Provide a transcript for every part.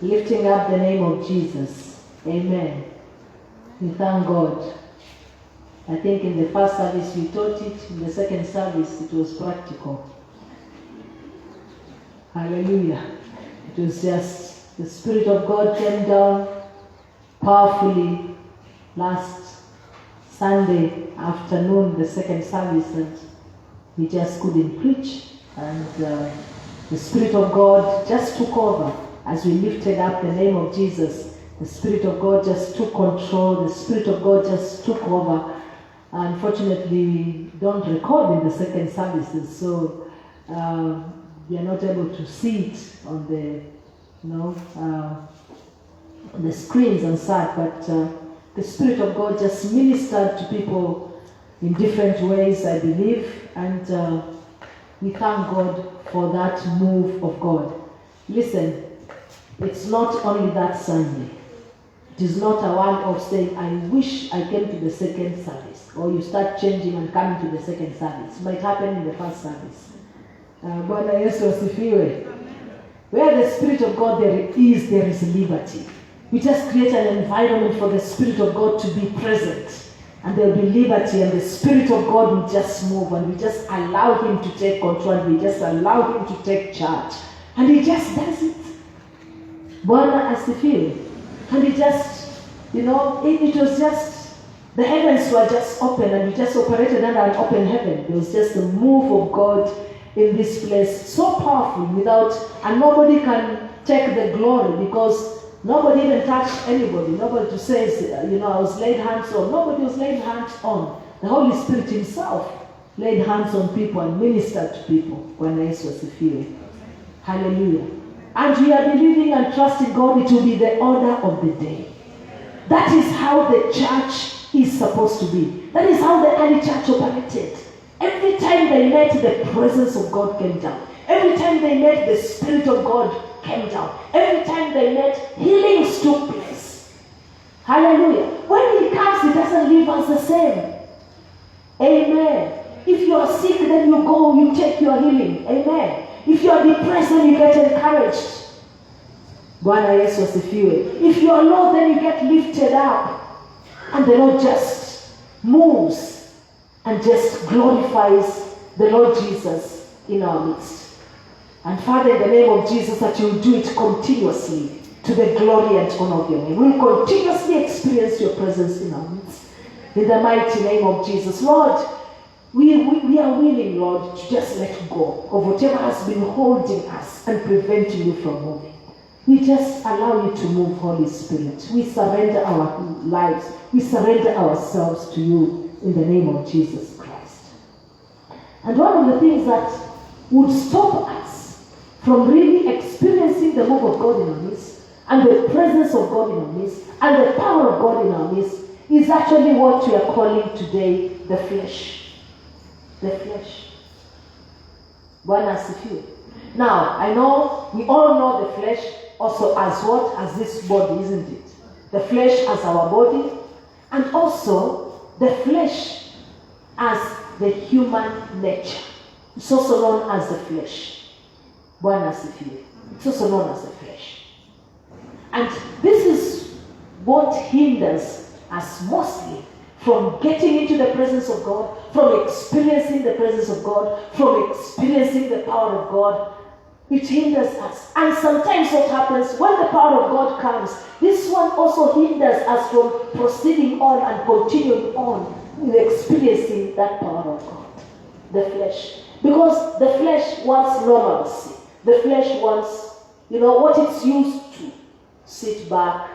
Lifting up the name of Jesus. Amen. We thank God. I think in the first service we taught it, in the second service it was practical. Hallelujah. It was just the Spirit of God came down powerfully last Sunday afternoon, the second service, and we just couldn't preach. And the Spirit of God just took over as we lifted up the name of Jesus. The Spirit of God just took control. The Spirit of God just took over. Unfortunately, we don't record in the second services, so we are not able to see it on the screens and such. But the Spirit of God just ministered to people in different ways, I believe, and we thank God for that move of God. Listen, it's not only that Sunday. It is not a one of saying, I wish I came to the second service, or you start changing and coming to the second service. It might happen in the first service. Bwana Yesu asifiwe. Where the Spirit of God there is liberty. We just create an environment for the Spirit of God to be present. And there will be liberty, and the Spirit of God will just move, and we just allow Him to take control. We just allow Him to take charge. And He just does it. Bwana asifiwe. And He just, it was just, the heavens were just open, and we just operated under an open heaven. There was just a move of God in this place, so powerful, and nobody can take the glory, because nobody even touched anybody. Nobody to say, I was laid hands on. Nobody was laid hands on. The Holy Spirit Himself laid hands on people and ministered to people. Bwana Yesu asifiwe. Hallelujah. And we are believing and trusting God, it will be the order of the day. That is how the church is supposed to be. That is how the early church operated. Every time they met, the presence of God came down. Every time they met, the Spirit of God came down. Every time they met, healings took place. Hallelujah. When He comes, He doesn't leave us the same. Amen. If you are sick, then you go, you take your healing. Amen. If you are depressed, then you get encouraged. Bwana Yesu asifiwe. If you are low, then you get lifted up. And the Lord just moves and just glorifies the Lord Jesus in our midst. And Father, in the name of Jesus, that you will do it continuously to the glory and honor of your name. We will continuously experience your presence in our midst. In the mighty name of Jesus. Lord, we are willing, Lord, to just let go of whatever has been holding us and preventing you from moving. We just allow you to move, Holy Spirit. We surrender our lives. We surrender ourselves to you in the name of Jesus Christ. And one of the things that would stop us from really experiencing the move of God in our midst, and the presence of God in our midst, and the power of God in our midst, is actually what we are calling today the flesh. The flesh. Bwana asifiwe. Now, I know, we all know the flesh also as what? As this body, isn't it? The flesh as our body, and also the flesh as the human nature. It's also known as the flesh. Bwana asifiwe. It's also known as the flesh. And this is what hinders us mostly from getting into the presence of God, from experiencing the presence of God, from experiencing the power of God. It hinders us. And sometimes what happens, when the power of God comes, this one also hinders us from proceeding on and continuing on with experiencing that power of God. The flesh. Because the flesh wants normalcy. The flesh wants, what it's used to. Sit back,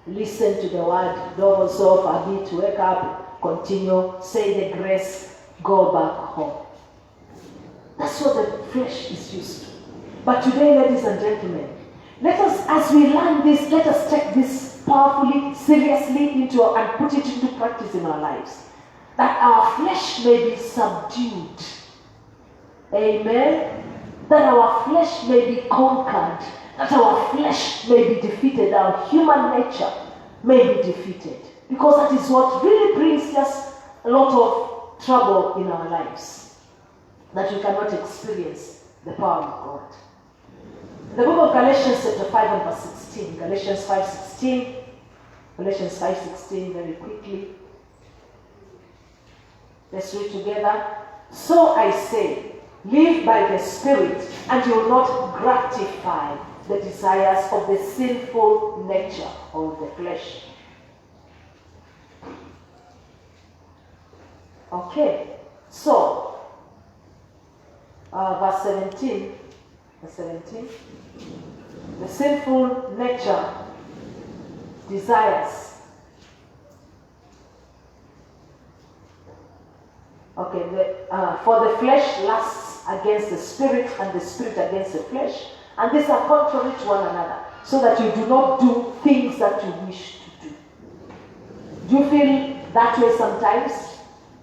listen to the word, doze off a bit, wake up, continue, say the grace, go back home. That's what the flesh is used to. But today, ladies and gentlemen, let us, as we learn this, let us take this powerfully, seriously and put it into practice in our lives. That our flesh may be subdued. Amen? That our flesh may be conquered. That our flesh may be defeated. Our human nature may be defeated. Because that is what really brings just a lot of trouble in our lives that we cannot experience the power of God. The book of Galatians chapter 5 and verse 16. Galatians 5:16. Galatians 5:16, very quickly. Let's read together. So I say, live by the Spirit, and you will not gratify the desires of the sinful nature of the flesh. Okay, so verse 17. The sinful nature desires. Okay, for the flesh lusts against the spirit, and the spirit against the flesh, and these are contrary to one another, so that you do not do things that you wish to do. Do you feel that way sometimes?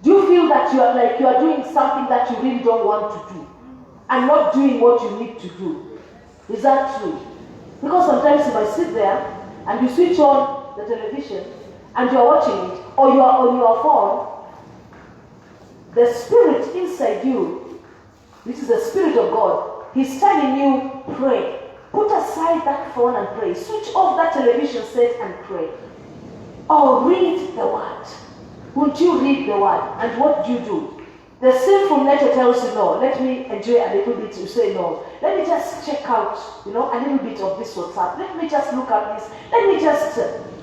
Do you feel that you are doing something that you really don't want to do, and not doing what you need to do? Is that true? Because sometimes you might sit there and you switch on the television and you are watching it, or you are on your phone. The spirit inside you, which is the Spirit of God, He's telling you, pray. Put aside that phone and pray. Switch off that television set and pray. Or read the Word. Won't you read the Word? And what do you do? The sinful nature tells you, no, let me enjoy a little bit. You say, no, let me just check out, a little bit of this WhatsApp. Let me just look at this. Let me just,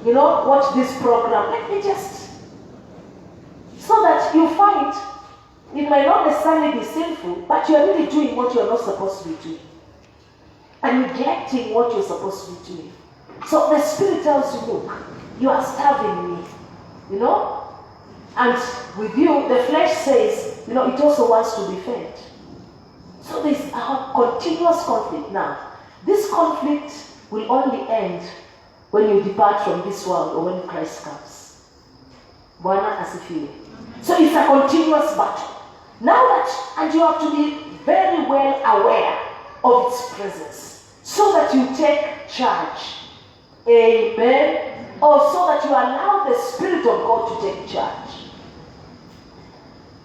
watch this program. Let me just. So that you find it might not necessarily be sinful, but you are really doing what you are not supposed to be doing. And neglecting what you're supposed to be doing. So the Spirit tells you, look, you are starving me, And with you, the flesh says, it also wants to be fed. So there's a continuous conflict now. This conflict will only end when you depart from this world or when Christ comes. Bwana asifiwe. So it's a continuous battle. And you have to be very well aware of its presence so that you take charge. Amen. Or so that you allow the Spirit of God to take charge.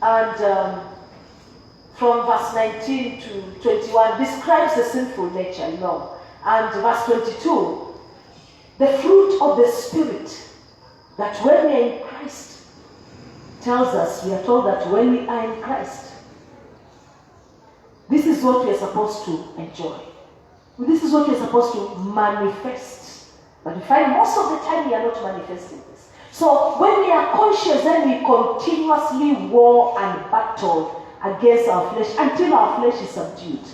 And from verse 19 to 21 describes the sinful nature, And verse 22, the fruit of the Spirit, that when we are in Christ, tells us, we are told that when we are in Christ, this is what we are supposed to enjoy. This is what we are supposed to manifest. But we find most of the time we are not manifesting this. So when we are conscious, then we continuously war and battle against our flesh until our flesh is subdued.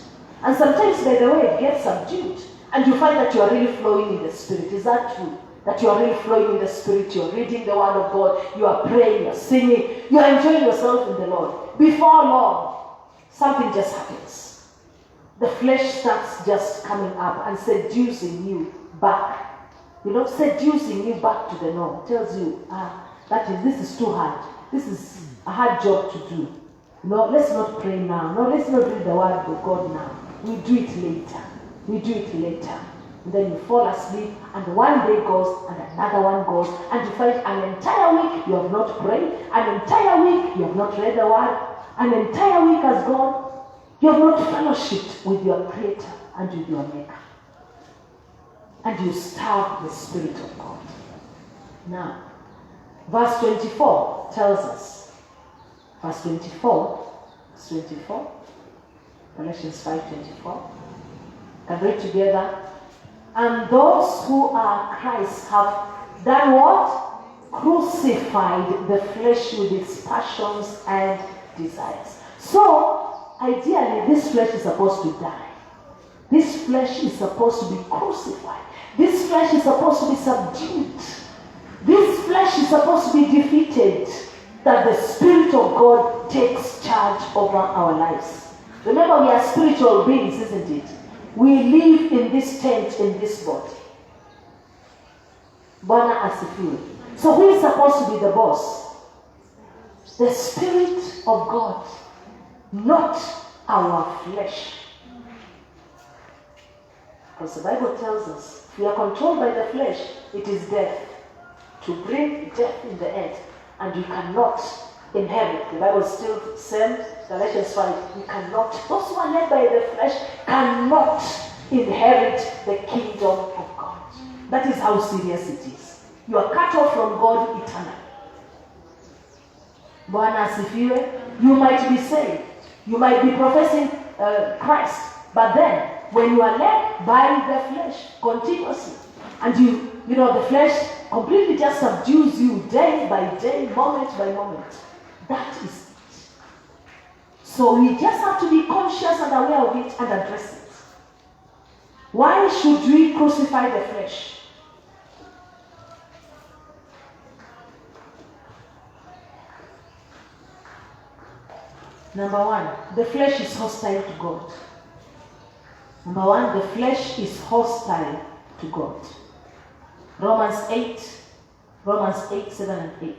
And sometimes, by the way, it gets subdued. And you find that you are really flowing in the Spirit. Is that true? That you are really flowing in the Spirit, you are reading the Word of God, you are praying, you are singing, you are enjoying yourself in the Lord. Before long, something just happens. The flesh starts just coming up and seducing you back. Seducing you back to the norm. Tells you, this is too hard. This is a hard job to do. Let's not pray now. No, let's not read the Word of God now. We do it later. And then you fall asleep, and one day goes, and another one goes, and you find an entire week you have not prayed, an entire week you have not read the Word, an entire week has gone, you have not fellowshiped with your Creator and with your Maker. And you starve the Spirit of God. Now, verse 24 tells us, verse 24, Galatians 5:24, can read together. And those who are Christ have done what? Crucified the flesh with its passions and desires. So, ideally, this flesh is supposed to die. This flesh is supposed to be crucified. This flesh is supposed to be subdued. This flesh is supposed to be defeated. That the Spirit of God takes charge over our lives. Remember, we are spiritual beings, isn't it? We live in this tent, in this body. Bwana asifiwe. So who is supposed to be the boss? The Spirit of God, not our flesh. Because the Bible tells us, if we are controlled by the flesh, it is death. To bring death in the end. And you cannot inherit. The Bible still says, Galatians 5, we cannot, those who are led by the flesh cannot inherit the kingdom of God. That is how serious it is. You are cut off from God eternally. Bwana asifiwe. You might be saved. You might be professing Christ. But then, when you are led by the flesh continuously, and you know, the flesh completely just subdues you day by day, moment by moment. That is it. So we just have to be conscious and aware of it and address it. Why should we crucify the flesh? Number one, the flesh is hostile to God. Number one, the flesh is hostile to God. Romans 8, 7 and 8.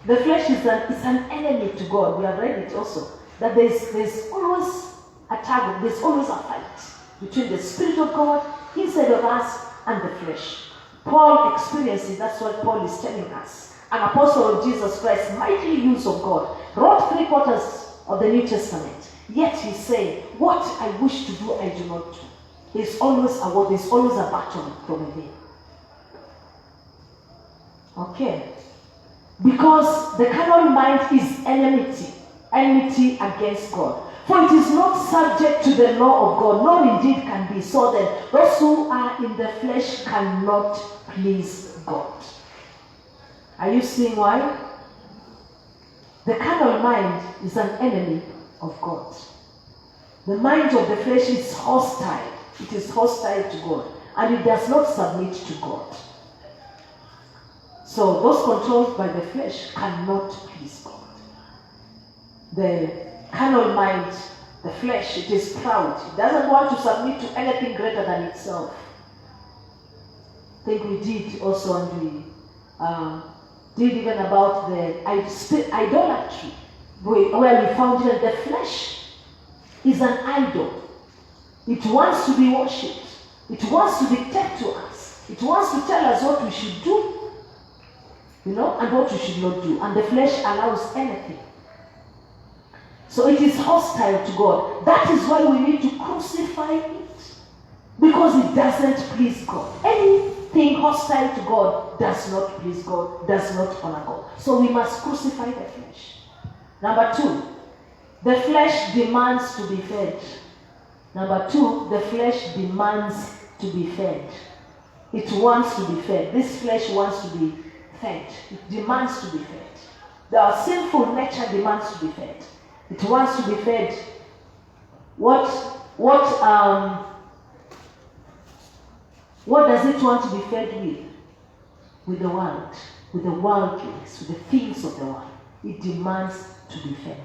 The flesh is an enemy to God. We have read it also. That there's always a tug, there's always a fight between the Spirit of God inside of us and the flesh. Paul experiences, that's what Paul is telling us. An apostle of Jesus Christ, mightily used of God, wrote 3/4 of the New Testament. Yet he's saying, what I wish to do, I do not do. There's always a war, there's always a battle from within. Okay. Because the carnal mind is enmity against God. For it is not subject to the law of God, nor indeed can be. So then, those who are in the flesh cannot please God. Are you seeing why? The carnal mind is an enemy of God. The mind of the flesh is hostile. It is hostile to God. And it does not submit to God. So those controlled by the flesh cannot please God. The carnal mind, the flesh, it is proud. It doesn't want to submit to anything greater than itself. I think we did also, and we did even about the idolatry, where we found that the flesh is an idol. It wants to be worshipped. It wants to dictate to us. It wants to tell us what we should do, and what we should not do. And the flesh allows anything. So it is hostile to God. That is why we need to crucify it. Because it doesn't please God. Anything hostile to God does not please God, does not honor God. So we must crucify the flesh. Number 2, the flesh demands to be fed. Number 2, the flesh demands to be fed. It wants to be fed. This flesh wants to be fed. It demands to be fed. The sinful nature demands to be fed. It wants to be fed. What does it want to be fed with? With the world, with the worldlings, with the things of the world. It demands to be fed.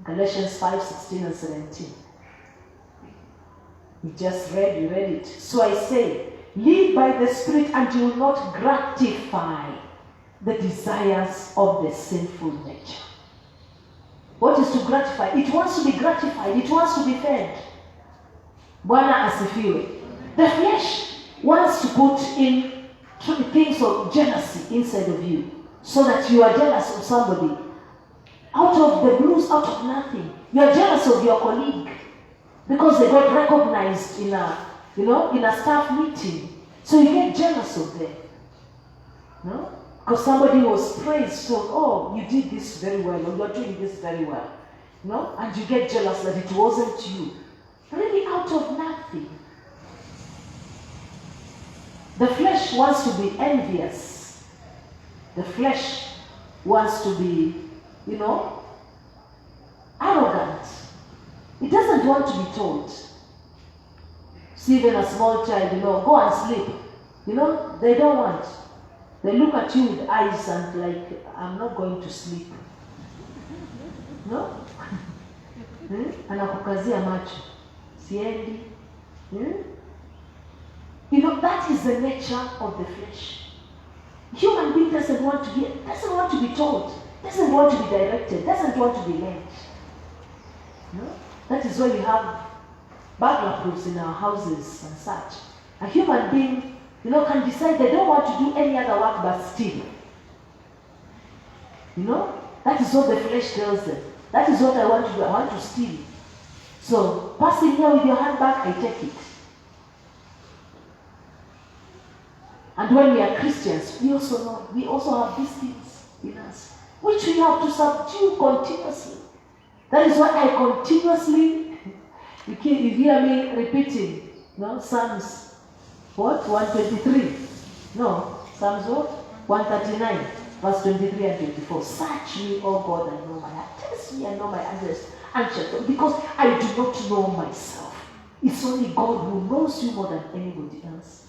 Galatians 5:16 and 17. We read it. So I say, live by the Spirit and you will not gratify the desires of the sinful nature. What is to gratify? It wants to be gratified. It wants to be fed. Bwana asifiwe. The flesh wants to put in things of jealousy inside of you, so that you are jealous of somebody. Out of the blues, out of nothing. You are jealous of your colleague because they got recognized in a staff meeting. So you get jealous of them. No? Because somebody was praised, so, you did this very well, or you are doing this very well. No? And you get jealous that it wasn't you. Really out of nothing. The flesh wants to be envious. The flesh wants to be, arrogant. It doesn't want to be told. See, even a small child, go and sleep. They don't want. They look at you with eyes and like, I'm not going to sleep. No? Anakukazia macho. Siendi. That is the nature of the flesh. Human being doesn't want to be told, doesn't want to be directed, doesn't want to be led. That is why we have burglar proofs in our houses and such. A human being, can decide they don't want to do any other work but steal. You know? That is what the flesh tells them. That is what I want to do. I want to steal. So, pass in here with your hand back, I take it. And when we are Christians, we also know, we also have these things in us, which we have to subdue continuously. That is why I continuously, you hear me repeating, no, Psalms, what, 123? No, Psalms what? 139, verse 23 and 24. Search me, O God, and know my heart. Test me and know my address. Because I do not know myself. It's only God who knows you more than anybody else.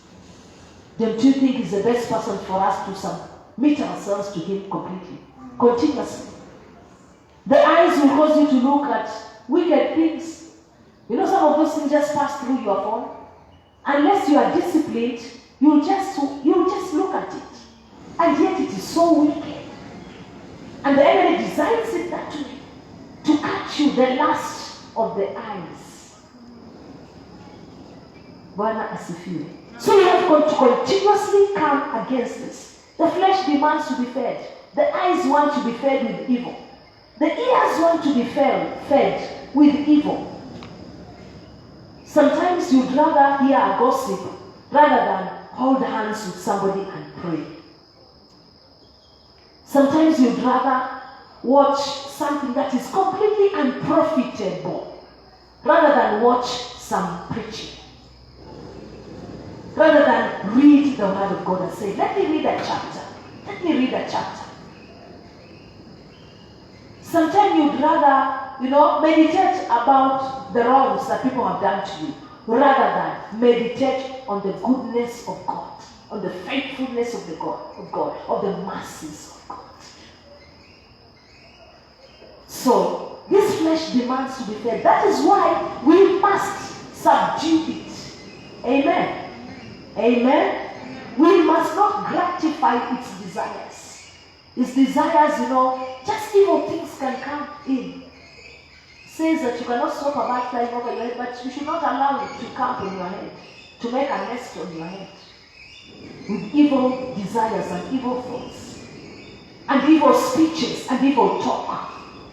Don't you think he's the best person for us to submit ourselves to him completely, continuously? The eyes will cause you to look at wicked things. You know, some of those things just pass through your phone. Unless you are disciplined, you'll just look at it. And yet it is so wicked. And the enemy designs it that way, to catch you, the lust of the eyes. Bwana asifiwe. So you have to continuously come against this. The flesh demands to be fed. The eyes want to be fed with evil. The ears want to be fed with evil. Sometimes you'd rather hear a gossip rather than hold hands with somebody and pray. Sometimes you'd rather watch something that is completely unprofitable rather than watch some preaching. Rather than read the word of God and say, let me read a chapter. Let me read a chapter. Sometimes you'd rather, meditate about the wrongs that people have done to you rather than meditate on the goodness of God, on the faithfulness of God, of the mercies of God. So, this flesh demands to be fed. That is why we must subdue it. Amen. Amen. We must not gratify its desires. Its desires, just evil things can come in. It says that you cannot stop a bird flying over your head, but you should not allow it to camp on your head, to make a nest on your head. With evil desires and evil thoughts, and evil speeches and evil talk.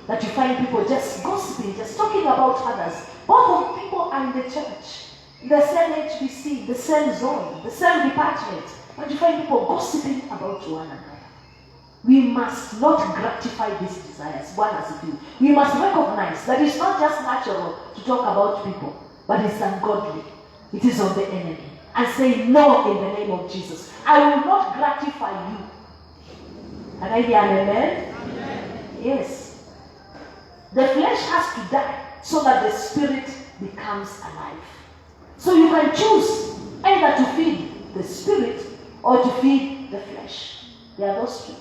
That you find people just gossiping, just talking about others. Both of people are in the church, the same HBC, the same zone, the same department, but you find people gossiping about one another. We must not gratify these desires. One has to do. We must recognize that it's not just natural to talk about people, but it's ungodly. It is of the enemy. And say no in the name of Jesus. I will not gratify you. Can I hear an amen? Amen. Yes. The flesh has to die so that the spirit becomes alive. So you can choose either to feed the spirit or to feed the flesh. There are those two.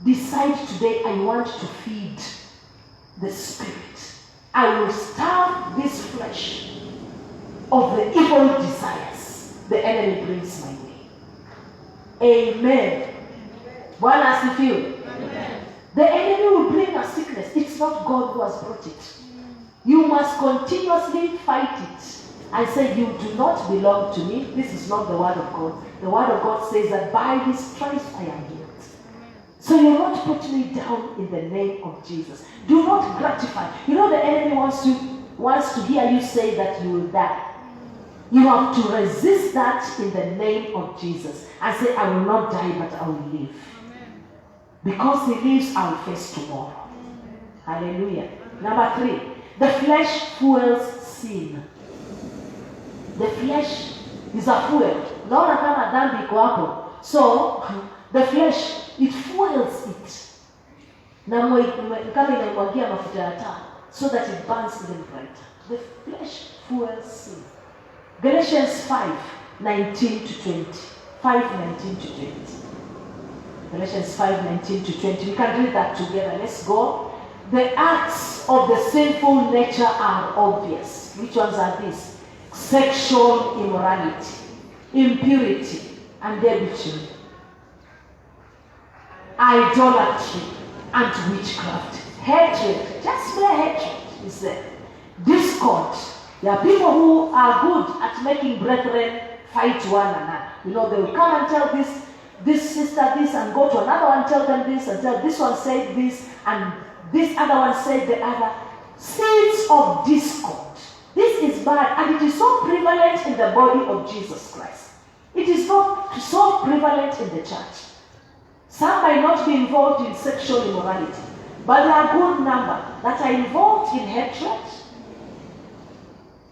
Decide today, I want to feed the spirit. I will starve this flesh of the evil desires the enemy brings my way. Amen. Bwana asifiwe. The enemy will bring a sickness. It's not God who has brought it. You must continuously fight it and say, you do not belong to me. This is not the word of God. The word of God says that by his stripes I am healed. So you will not put me down in the name of Jesus. Do not gratify. The enemy wants to hear you say that you will die. You have to resist that in the name of Jesus and say, I will not die, but I will live. Because he lives, I will face tomorrow. Hallelujah. Number 3, the flesh fuels sin. The flesh is a fuel. Naona kama dhambi iko hapo. So, the flesh, it fuels it. Na kama inaimwagia mafuta ya taa, so that it burns even brighter. The flesh fuels sin. Galatians 5:19 to 20. 5:19 to 20. Galatians 5:19 to 20. We can read that together. Let's go. The acts of the sinful nature are obvious. Which ones are these? Sexual immorality, impurity, and debauchery, idolatry, and witchcraft. Hatred, just mere hatred is there. Discord. There are people who are good at making brethren fight one another. They will come and tell this this sister this, and go to another one, tell them this, and tell this one said this, and this other one said the other. Seeds of discord. This is bad, and it is so prevalent in the body of Jesus Christ. It is not so prevalent in the church. Some might not be involved in sexual immorality, but there are a good number that are involved in hatred.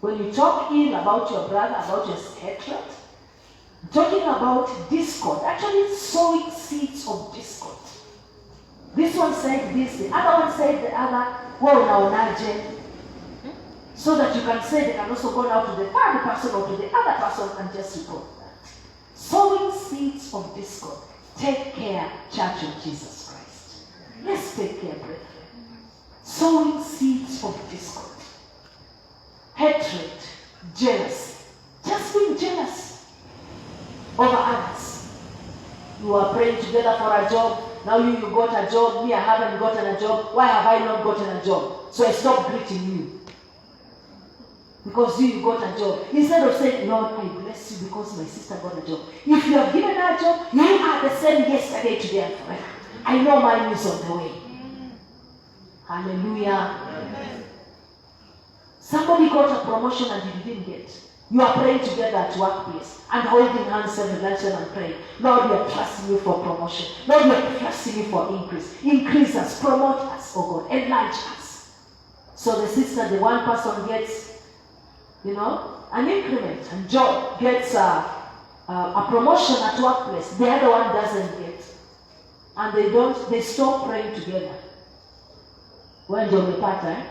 When you talk ill about your brother, about your hatred, talking about discord, actually sowing seeds of discord. This one said this, the other one said the other. So that you can say they can also go now to the third person or to the other person and just report that. Sowing seeds of discord. Take care, Church of Jesus Christ. Let's take care, brethren. Sowing seeds of discord. Hatred, jealousy. Just being jealous over others. You are praying together for a job. Now you got a job. Me, I haven't gotten a job. Why have I not gotten a job? So I stop greeting you. Because you got a job. Instead of saying, Lord, I bless you because my sister got a job. If you have given her a job, you are the same yesterday, today, and forever. I know mine is on the way. Hallelujah. Amen. Somebody got a promotion and you didn't get. You are praying together at workplace and holding hands every luncheon and praying. Lord, we are trusting you for promotion. Lord, we are trusting you for increase. Increase us, promote us, oh God, enlarge us. So the sister, the one person gets, an increment, and job gets a promotion at workplace. The other one doesn't get. And they stop praying together. When you're a partner,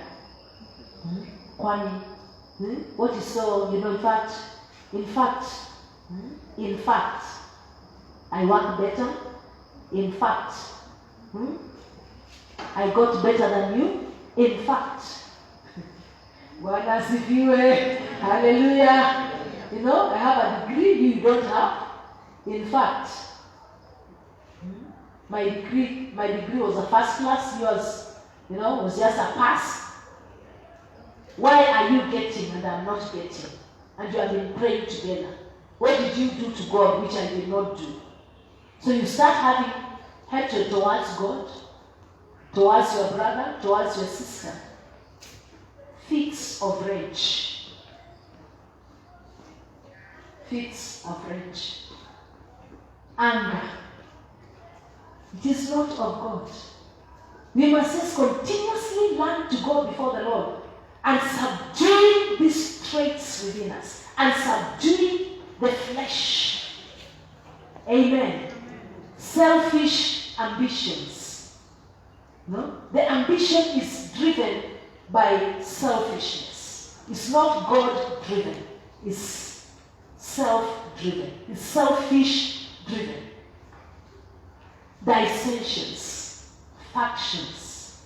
what is so, in fact, I work better. In fact, I got better than you. In fact, Bwana asifiwe. Hallelujah. I have a degree you don't have. In fact, my degree was a first class. Yours, was just a pass. Why are you getting and I'm not getting? And you have been praying together. What did you do to God which I did not do? So you start having hatred towards God, towards your brother, towards your sister. Fits of rage. Fits of rage. Anger. It is not of God. We must just continuously learn to go before the Lord and subdue these traits within us and subdue the flesh. Amen. Selfish ambitions. No? The ambition is driven by selfishness. It's not God-driven. It's self-driven. It's selfish-driven. Dissensions, factions.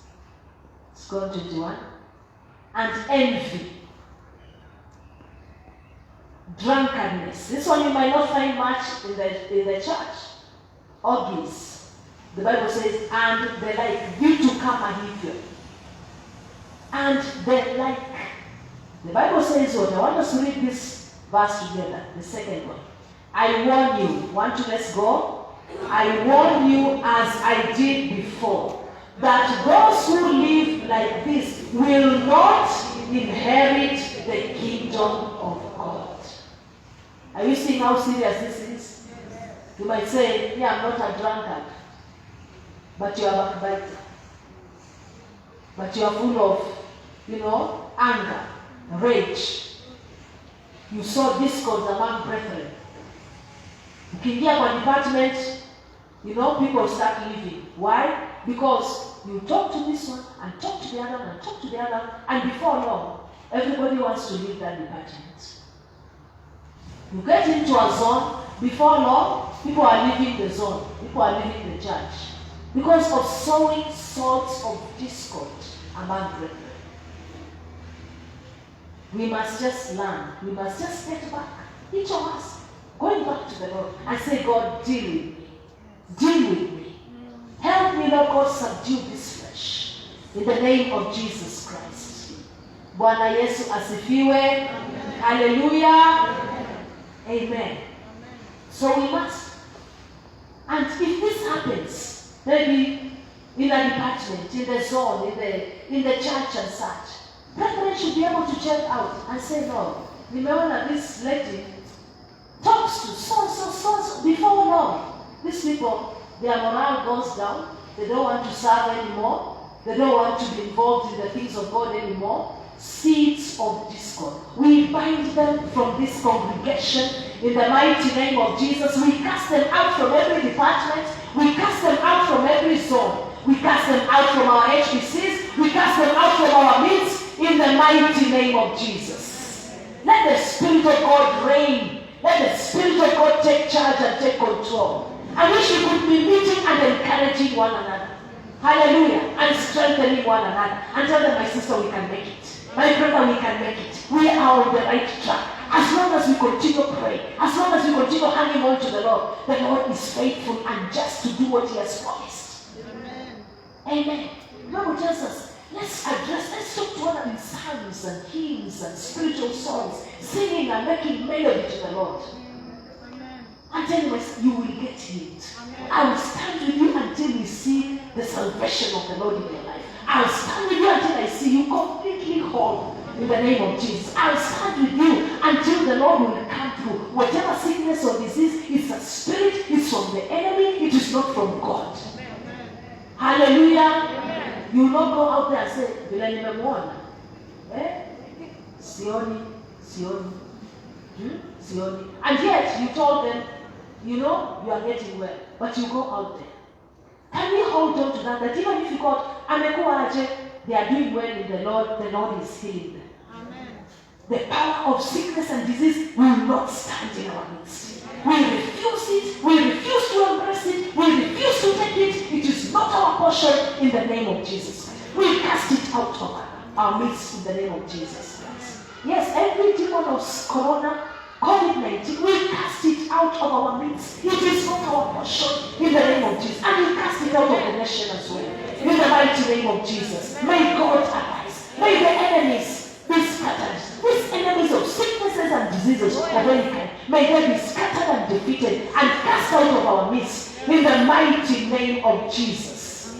Let's go on 21. And envy. Drunkenness. This one you might not find much in the church. Orgies. The Bible says, and the like. You to come and hear. And the like. The Bible says what? I want us to read this verse together. The second one. I warn you. Want to let's go? I warn you as I did before, that those who live like this will not inherit the kingdom of God. Are you seeing how serious this is? You might say, yeah, I'm not a drunkard, but you are a backbiter. But you are full of, anger, rage. You saw discord among brethren. Ukiingia kwa department, people start leaving. Why? Because you talk to this one, and talk to the other one, and talk to the other, and before long, everybody wants to leave that department. You get into a zone, before long, people are leaving the zone. People are leaving the church. Because of sowing sorts of discord among brethren. We must just learn. We must just get back. Each of us going back to the Lord and say, God, deal with me. Deal with me. Help me, Lord God, subdue this flesh. In the name of Jesus Christ. Bwana Yesu asifiwe. Hallelujah. Amen. So we must. And if this happens, maybe in a department, in the zone, in the church and such, brethren should be able to check out and say, no, nimeona this lady talks to so, before long, these people, their morale goes down, they don't want to serve anymore, they don't want to be involved in the things of God anymore. Seeds of discord. We bind them from this congregation in the mighty name of Jesus. We cast them out from every department. We cast them out from every zone. We cast them out from our HBCs. We cast them out from our midst in the mighty name of Jesus. Let the Spirit of God reign. Let the Spirit of God take charge and take control. I wish we could be meeting and encouraging one another. Hallelujah. And strengthening one another. And tell them, my sister, we can make it. My brother, we can make it. We are on the right track. As long as we continue praying, as long as we continue hanging on to the Lord is faithful and just to do what He has promised. Amen. Amen. The Bible tells us, let's talk to one another in psalms and hymns and spiritual songs, singing and making melody to the Lord. Amen. And tell you, you will get healed. Amen. I will stand with you until we see the salvation of the Lord in your life. I'll stand with you until I see you completely whole in the name of Jesus. I'll stand with you until the Lord will come through. Whatever sickness or disease is a spirit, it's from the enemy, it is not from God. Amen. Hallelujah. Amen. You will not go out there and say, Bila nimemwona. Sioni. Sioni. And yet you told them, you are getting well. But you go out there. Can we hold on to that even if you got amekuaje, they are doing well in the Lord is healing them. Amen. The power of sickness and disease will not stand in our midst. We refuse it, we refuse to embrace it, we refuse to take it. It is not our portion in the name of Jesus Christ. We cast it out of our midst in the name of Jesus Christ. Yes, every demon of corona, COVID-19, we cast it out of our midst. It is not our portion in the name of Jesus. And we cast it out of the nation as well. In the mighty name of Jesus. May God arise. May the enemies be scattered. These enemies of sicknesses and diseases of any kind, may they be scattered and defeated and cast out of our midst. In the mighty name of Jesus.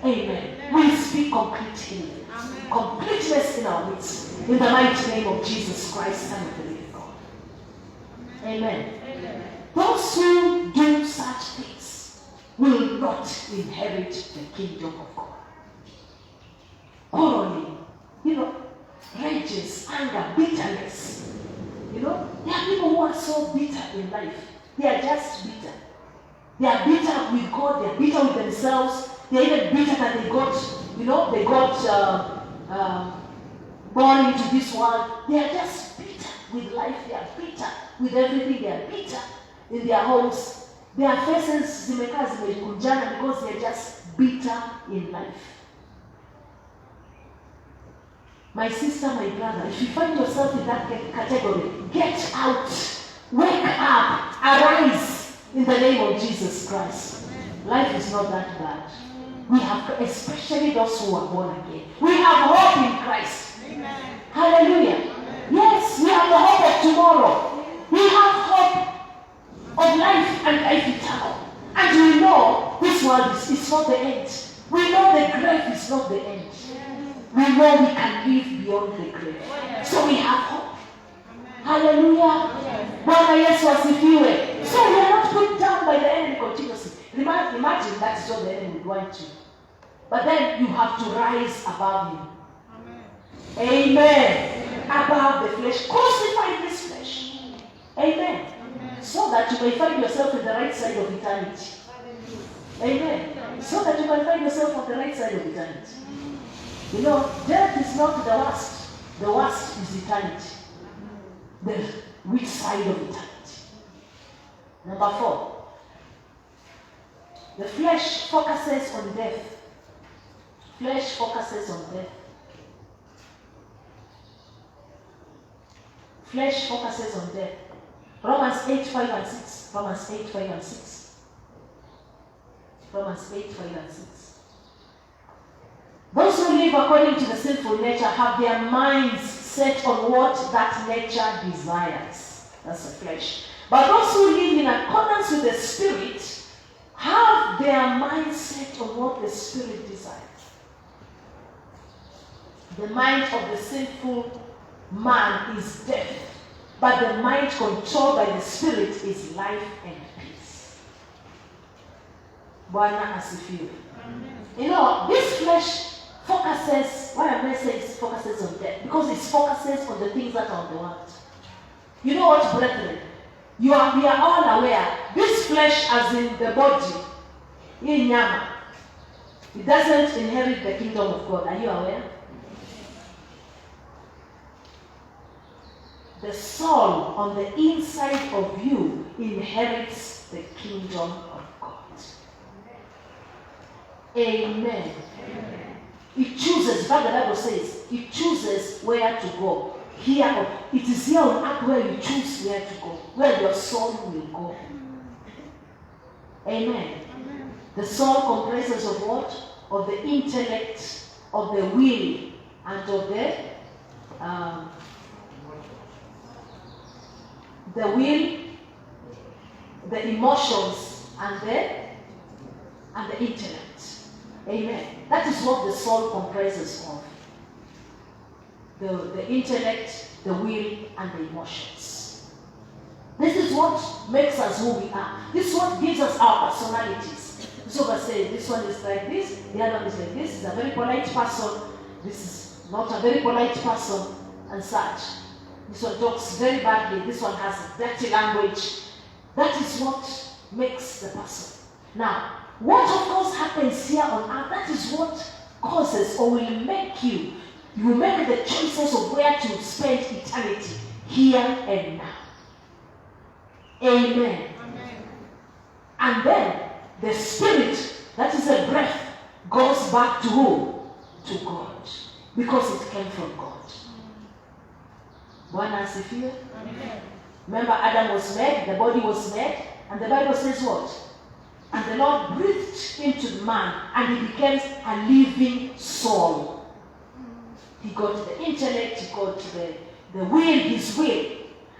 Amen. We speak complete healing. Completeness in our midst. In the mighty name of Jesus Christ, Son of the living God. Amen. Amen. Those who do such things will not inherit the kingdom of God. Quarreling, rages, anger, bitterness. There are people who are so bitter in life. They are just bitter. They are bitter with God. They are bitter with themselves. They are even bitter that they got born into this world. They are just bitter with life. They are bitter with everything. They are bitter in their homes. Their faces zimekaa zimekunjana because they are just bitter in life. My sister, my brother, if you find yourself in that category, get out, wake up, arise in the name of Jesus Christ. Life is not that bad. We have, especially those who are born again, we have hope in Christ. Amen. Hallelujah. Amen. Yes, we have the hope of tomorrow. We have hope of life and life eternal. And we know this world is not the end. We know the grave is not the end. We know we can live beyond the grave. So we have hope. Hallelujah. Bwana Yesu asifiwe. So we are not put down by the enemy continuously. Imagine that's what the enemy would want to. But then you have to rise above him. Amen. Above the flesh. Crucify this flesh. Amen. So that you may find yourself in the right side of eternity. Amen. So that you can find yourself on the right side of eternity. Death is not the worst. The worst is eternity. The which side of eternity? Number 4. The flesh focuses on death. Flesh focuses on death. Flesh focuses on death. Romans 8, 5 and 6. Romans 8, 5 and 6. Romans 8, 5 and 6. Those who live according to the sinful nature have their minds set on what that nature desires. That's the flesh. But those who live in accordance with the Spirit have their mindset on what the Spirit desires. The mind of the sinful man is death, but the mind controlled by the Spirit is life and peace. Bwana asifiwe. You know, this flesh focuses, what I'm going to say is focuses on death, because it focuses on the things that are on the world. You know what, brethren? We are all aware, this flesh as in the body, in Nyama, it doesn't inherit the kingdom of God. Are you aware? The soul on the inside of you inherits the kingdom of God. Amen. It chooses, but the Bible says, it chooses where to go. Here, it is here on earth where you choose where to go, where your soul will go. Amen. The soul comprises of what? Of the intellect, of the will, and of the will, the emotions, and the intellect. Amen. That is what the soul comprises of. The intellect, the will, and the emotions. This is what makes us who we are. This is what gives us our personalities. So I say, this one is like this, the other one is like this. This is a very polite person. This is not a very polite person, and such. This one talks very badly. This one has dirty language. That is what makes the person. Now, what of course happens here on earth, that is what causes or will make you. You will make the choices of where to spend eternity, here and now. Amen. Amen. And then the Spirit, that is a breath, goes back to who? To God. Because it came from God. Bwana asifiwe. Remember, Adam was made, the body was made, and the Bible says what? And the Lord breathed into the man, and he became a living soul. He got the intellect, he got the will, his will.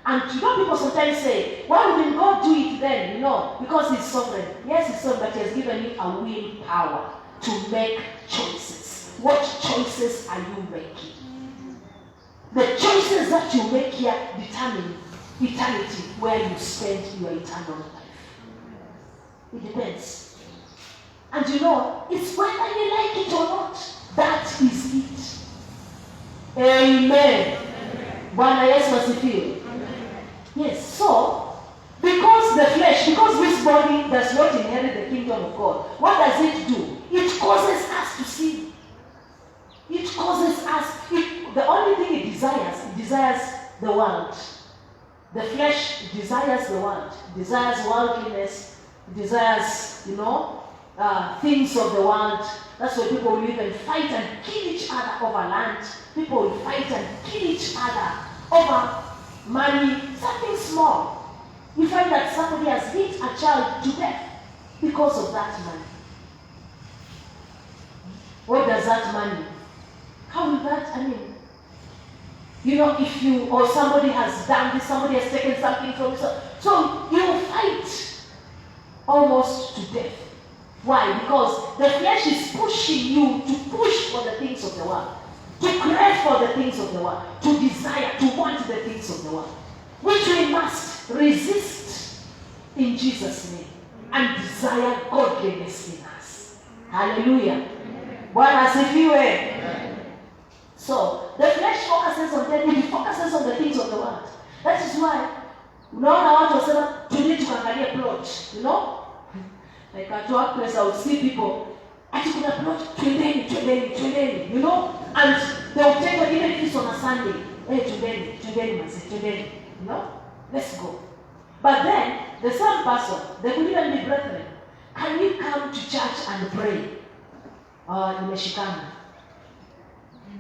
And you know, people sometimes say, why wouldn't God do it then? You know, because he's sovereign. Yes, he's sovereign, but he has given you a will power to make choices. What choices are you making? The choices that you make here determine eternity, where you spend your eternal life. It depends. And you know, it's whether you like it or not. That is it. Amen. Bwana Yesu asifiwe. Yes, so, because the flesh, because this body does not inherit the kingdom of God, what does it do? It causes us to sin. It causes us, the only thing it desires the world. The flesh desires the world. It desires worldliness. It desires, you know, things of the world. That's why people will even fight and kill each other over land. People will fight and kill each other over money, something small. You find that somebody has hit a child to death because of that money. What does that money? How will that, you know, if you, or somebody has done this, somebody has taken something from you, so you fight almost to death. Why? Because the flesh is pushing you to push for the things of the world, to crave for the things of the world, to desire, to want the things of the world, which we must resist in Jesus' name and desire godliness in us. Hallelujah. Bwana asifiwe. So, the flesh focuses on death, it focuses on the things of the world. That is why, unaona watu wasema, tuende tukaangalia plot, you know? Like at workplace, I would see people, ati kuna plot, twendeni, you know? And they will take even if it's on a Sunday, hey, twendeni, you know? Let's go. But then, the same person, they could even be brethren. Can you come to church and pray? Nimeshikana.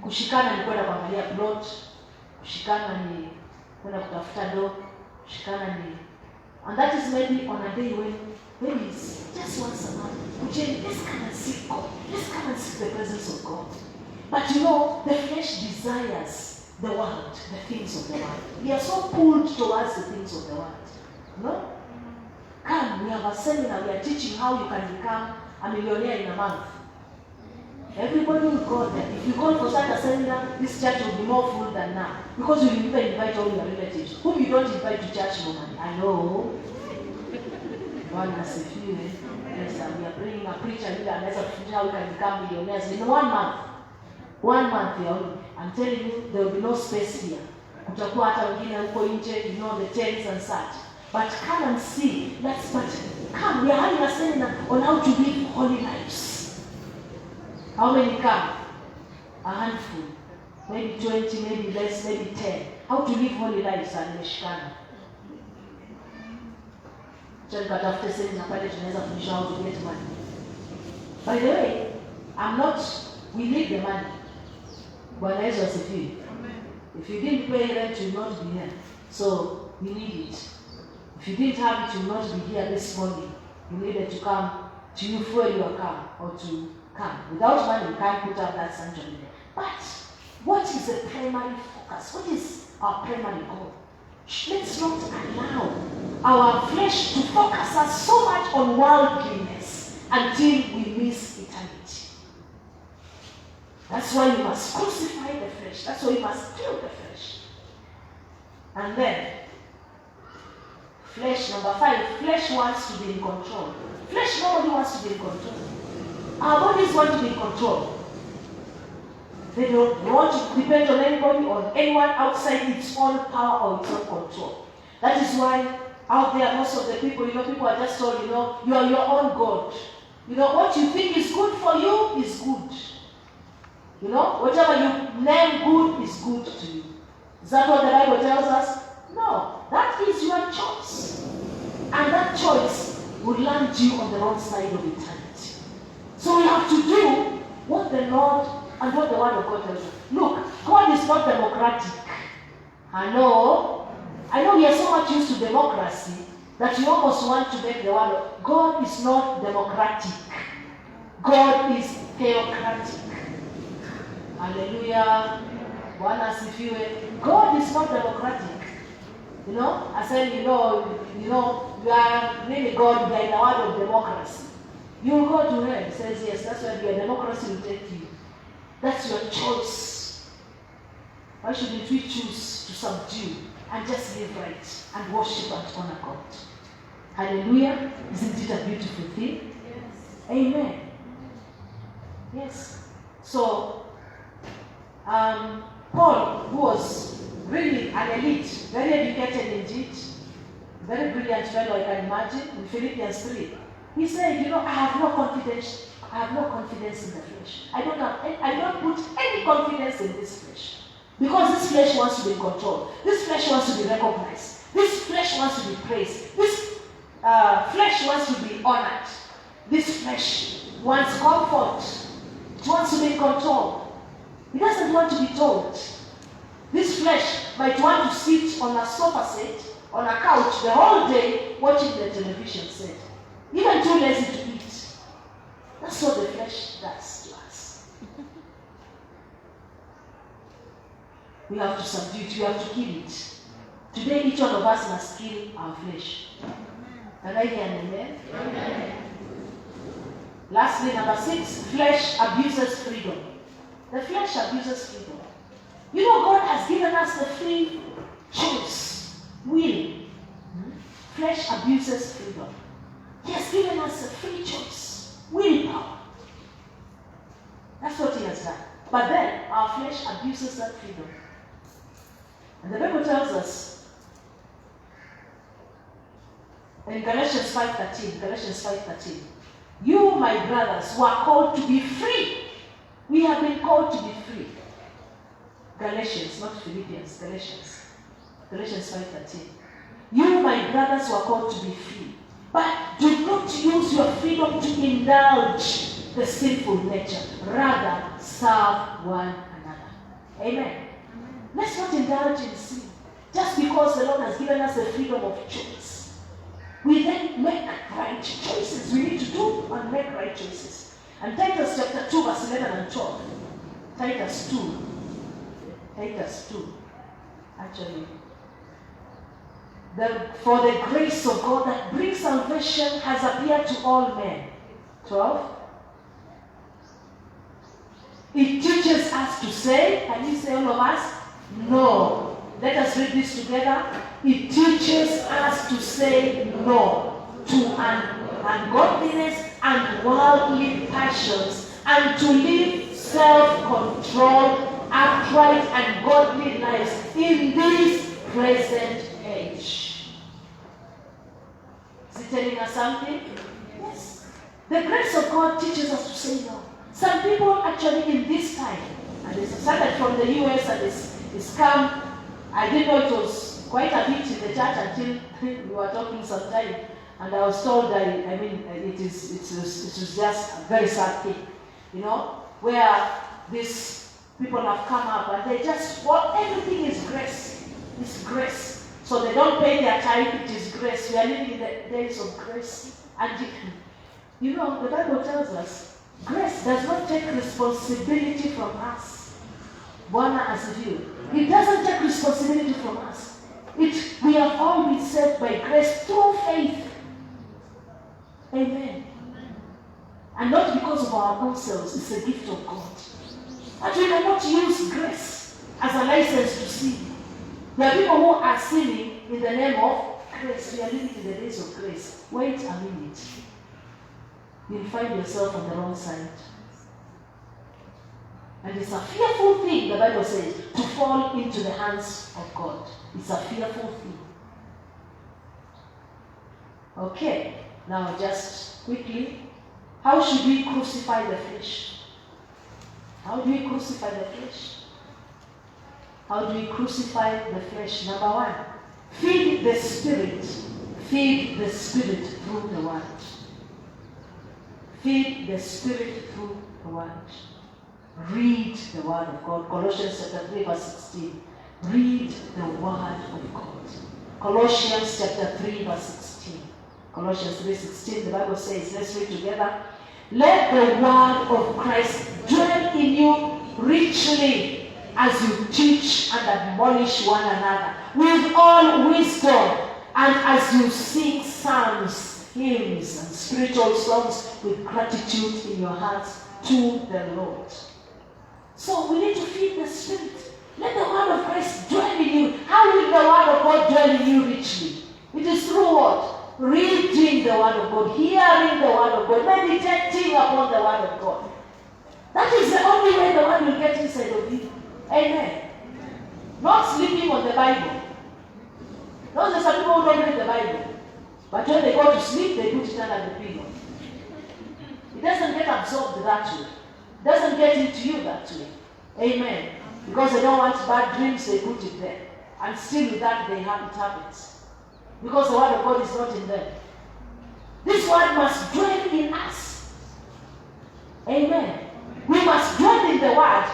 Kushikana ni kwenda kuangalia plot, kushikana ni kwenda kutafuta do, kushikana ni, and that is maybe on a day when maybe it's just once a month. Let's come and seek God. Let's come and seek the presence of God. But you know, the flesh desires the world, the things of the world. We are so pulled towards the things of the world. No? Come, we have a seminar, we are teaching how you can become a millionaire in a month. Everybody will go there. If you go for such a seminar, this church will be more full than now. Because you even invite all your relatives, whom you don't invite to church normally. I know. One has a few. Yes, we are bringing a preacher here and let's teach how we can become millionaires in 1 month. 1 month here. I'm telling you, there will be no space here. Kutakuwa hata wengine huko nje, you know, the tents and such. But come and see. Come, we are having a seminar on how to live holy lives. How many come? A handful. Maybe 20, maybe less, maybe 10. How to live holy lives and Meshikana. Katafute seminar pale tunaweza kufundisha how to get money. By the way, we need the money. Bwana Yesu asifiwe. If you didn't pay rent, you will not be here. So, we need it. If you didn't have it, you will not be here this morning. You needed to come to fuel your car or to come. Without money, you can't put up that sanctuary there. But, what is the primary focus? What is our primary goal? Let's not allow our flesh to focus us so much on worldliness until we miss eternity. That's why you must crucify the flesh. That's why you must kill the flesh. And then, flesh, number 5, flesh wants to be in control. Flesh, nobody wants to be in control. Our bodies want to be in control. They don't want to depend on anybody or anyone outside its own power or its own control. That is why out there, most of the people, people are just told, you are your own God. What you think is good for you is good. Whatever you name good is good to you. Is that what the Bible tells us? No. That is your choice. And that choice will land you on the wrong side of eternity. So we have to do what the Lord and what the Word of God tells us. Look, God is not democratic. I know we are so much used to democracy that you almost want to make the word of God is not democratic. God is theocratic. Hallelujah. Bwana asifiwe. God is not democratic. I said, you are really God, you are in the word of democracy. You will go to hell. He says, yes, that's why your democracy will take you. That's your choice. Why shouldn't we choose to subdue and just live right and worship and honor God? Hallelujah. Isn't it a beautiful thing? Yes. Amen. Yes. So, Paul, who was really an elite, very educated indeed, very brilliant fellow, I can imagine, in Philippians 3, he said, I have no confidence in the flesh. I don't put any confidence in this flesh. Because this flesh wants to be in control. This flesh wants to be recognized. This flesh wants to be praised. This flesh wants to be honored. This flesh wants comfort. It wants to be in control. It doesn't want to be told. This flesh might want to sit on a sofa set, on a couch the whole day watching the television set. Even too lazy to eat. That's what the flesh does to us. We have to subdue it. We have to kill it. Today, each one of us must kill our flesh. Can I hear an amen? Amen. Lastly, number 6, flesh abuses freedom. The flesh abuses freedom. God has given us the free choice, will. Flesh abuses freedom. He has given us a free choice, willpower. That's what he has done. But then, our flesh abuses that freedom. And the Bible tells us in Galatians 5:13, you, my brothers, who are called to be free. We have been called to be free. Galatians, not Philippians, Galatians 5:13. You, my brothers, who are called to be free. But do not use your freedom to indulge the sinful nature. Rather, serve one another. Amen. Let's not indulge in sin. Just because the Lord has given us the freedom of choice, we then make right choices. We need to do and make right choices. And Titus chapter 2, verse 11 and 12. Titus 2. Actually. For the grace of God that brings salvation has appeared to all men. 12. It teaches us to say, can you say all of us? No. Let us read this together. It teaches us to say no to ungodliness and worldly passions, and to live self-controlled, upright, and godly lives in this present age. Is it telling us something? Yes. The grace of God teaches us to say no. Some people actually in this time, and it's started from the US and it's come, I didn't know it was quite a bit in the church until we were talking sometime, and I was told that, it was just a very sad thing, where these people have come up and they just, everything is grace. It's grace. So they don't pay their tithe, it is grace. We are living in the days of grace. And the Bible tells us, grace does not take responsibility from us. Bwana asifiwe. It doesn't take responsibility from us. We have all been saved by grace through faith. Amen. And not because of our own selves. It's a gift of God. And we cannot use grace as a license to sin. There are people who are sinning in the name of grace. We are living in the days of grace. Wait a minute. You'll find yourself on the wrong side. And it's a fearful thing, the Bible says, to fall into the hands of God. It's a fearful thing. Okay, now just quickly, how should we crucify the flesh? How do we crucify the flesh? How do we crucify the flesh? Number one, feed the Spirit. Feed the Spirit through the Word. Feed the Spirit through the Word. Read the Word of God. Colossians chapter 3 verse 16. Read the Word of God. Colossians chapter 3 verse 16. Colossians 3:16, the Bible says, let's read together. Let the Word of Christ dwell in you richly as you teach and admonish one another with all wisdom, and as you sing psalms, hymns, and spiritual songs with gratitude in your hearts to the Lord. So we need to feed the Spirit. Let the Word of Christ dwell in you. How will the Word of God dwell in you richly? It is through what? Reading the Word of God, hearing the Word of God, meditating upon the Word of God. That is the only way the Word will get inside of you. Amen. Not sleeping on the Bible. Those are some people who don't read the Bible. But when they go to sleep, they put it under the pillow. It doesn't get absorbed that way. It doesn't get into you that way. Amen. Because they don't want bad dreams, they put it there. And still with that, they have it habits. Because the Word of God is not in them. This Word must dwell in us. Amen. We must dwell in the Word.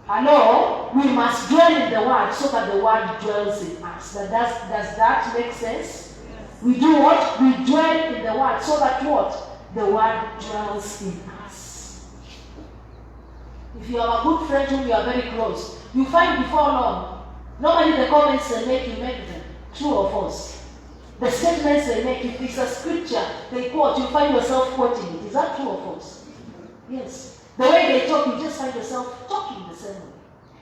Hello? We must dwell in the Word so that the Word dwells in us. Does that make sense? Yes. We do what? We dwell in the Word so that what? The Word dwells in us. If you have a good friend whom you are very close, you find before long, normally the comments they make, you make them. True or false? The statements they make, if it's a scripture they quote, you find yourself quoting it. Is that true or false? Yes. The way they talk, you just find yourself talking the same way.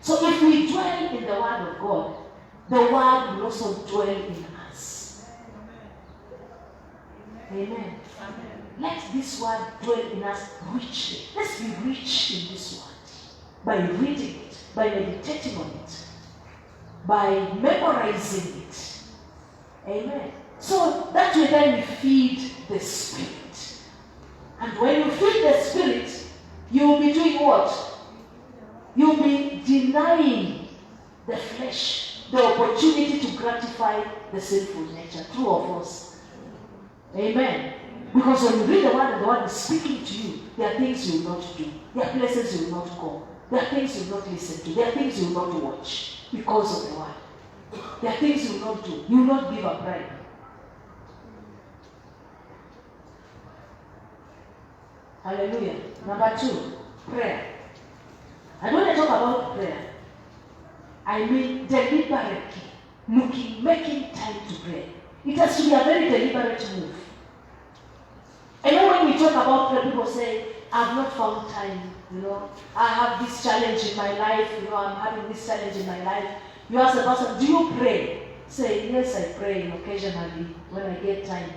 So if we dwell in the Word of God, the Word will also dwell in us. Amen. Amen. Let this Word dwell in us richly. Let's be rich in this Word. By reading it, by meditating on it, by memorizing it. Amen. So that way then we feed the Spirit. And when you feed the Spirit, you will be doing what? You will be denying the flesh the opportunity to gratify the sinful nature. True or false? Amen. Because when you read the Word and the Word is speaking to you, there are things you will not do. There are places you will not go. There are things you will not listen to. There are things you will not watch because of the Word. There are things you will not do. You will not give a bribe. Hallelujah. Number 2, prayer. And when I talk about prayer, I mean deliberately making time to pray. It has to be a very deliberate move. And then when we talk about prayer, people say, I've not found time, I have this challenge in my life, I'm having this challenge in my life. You ask the person, do you pray? Say, yes, I pray occasionally when I get time.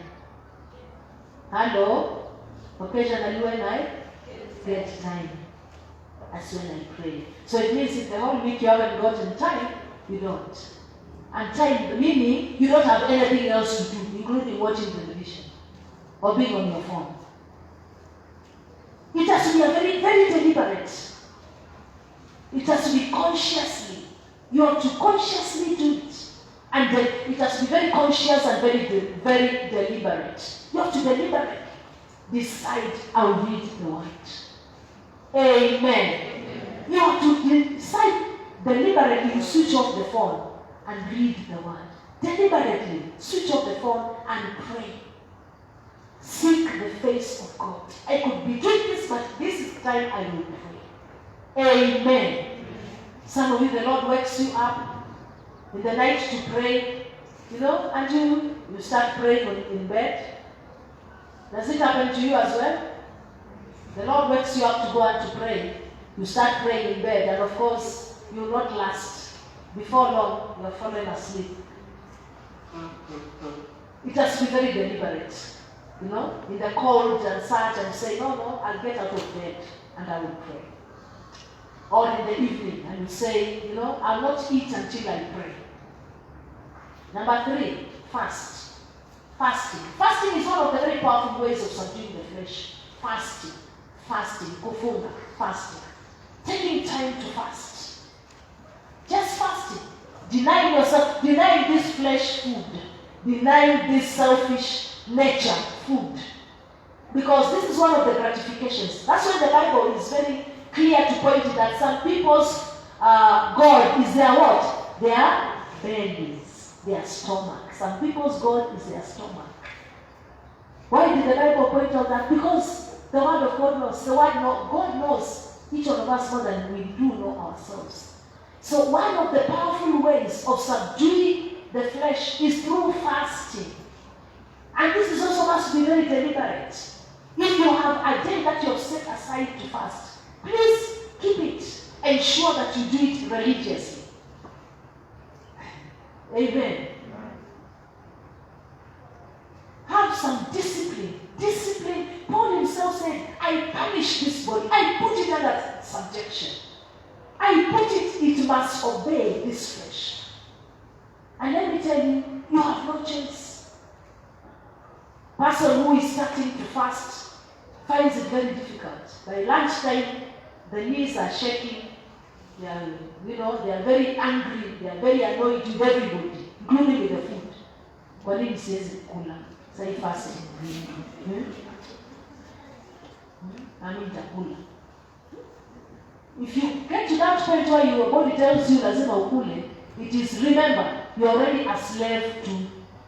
Hello? Occasionally when I get time. That's when I pray. So it means if the whole week you haven't gotten time, you don't. And time, meaning you don't have anything else to do, including watching television or being on your phone. It has to be a very, very deliberate. It has to be consciously. You have to consciously do it. And then it has to be very conscious and very deliberate. You have to deliberately decide, I'll read the word. Amen. You have to decide deliberately to switch off the phone and read the word. Deliberately switch off the phone and pray. Seek the face of God. I could be doing this, but this is the time I will pray. Amen. Some of you, the Lord wakes you up in the night to pray, and you start praying in bed. Does it happen to you as well? The Lord wakes you up to go out to pray. You start praying in bed, and of course, you will not last. Before long, you are falling asleep. It has to be very deliberate. In the cold and such, and say, no, I'll get out of bed and I will pray. Or in the evening, and you say, I'll not eat until I pray. Number 3, fast. Fasting. Fasting is one of the very powerful ways of subduing the flesh. Fasting, kufunga, fasting. Taking time to fast. Just fasting. Denying yourself, denying this flesh food. Denying this selfish nature food. Because this is one of the gratifications. That's why the Bible is very clear to point it that some people's God is their what? Their bellies, their stomach. Some people's God is their stomach. Why did the Bible point out that? Because the word of God knows. God knows each one of us more than we do know ourselves. So one of the powerful ways of subduing the flesh is through fasting. And this is also must be very deliberate. If you have a day that you have set aside to fast, please keep it. Ensure that you do it religiously. Amen. Have some discipline. Discipline. Paul himself said, I punish this body. I put it under subjection. I put it must obey this flesh. And let me tell you, you have no choice. Person who is starting to fast finds it very difficult. By lunchtime, the knees are shaking. They are very angry. They are very annoyed with everybody, including with the food. Kwa nini siwezi kula? Say fasting. Nitakula. If you get to that point where your body tells you lazima ukule, it is, remember, you're already a slave to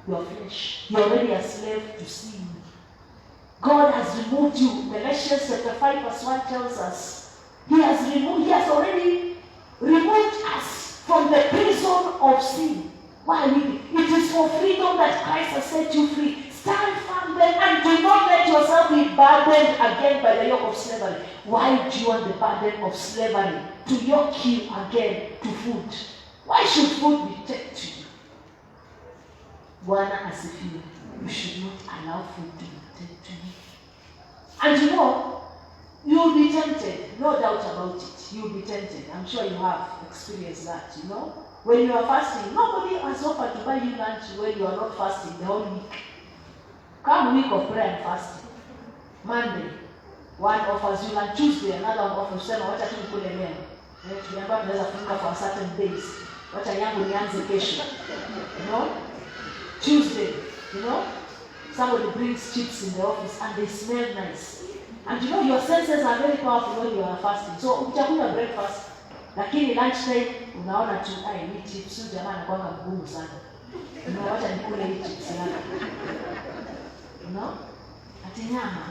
your flesh. You're already a slave to sin. God has removed you. Galatians chapter 5 verse 1 tells us, He has already removed us from the prison of sin. Why? It is for freedom that Christ has set you free. Stand firm then and do not let yourself be burdened again by the yoke of slavery. Why do you want the burden of slavery to yoke you again to food? Why should food be taken to you? Bwana asifiwe. You should not allow food to be taken to you. And you will be tempted. No doubt about it. You will be tempted. I'm sure you have experienced that, When you are fasting, nobody has offered to buy you lunch when you are not fasting the whole week. Come week of prayer and fasting. Monday, one offers you lunch. Tuesday, another one offers you. Wacha tu nikule leo. Tuliambiwa tunaweza kufunga for certain days. Wacha yangu nianze kesho. Tuesday, somebody brings chips in the office and they smell nice. And your senses are very powerful when you are fasting. So ukitakunywa breakfast, lakini lunchtime unaona tu hii chips jamaa anakuwa mgumu sana. Wacha nikule hii chips yako. Ati nyama.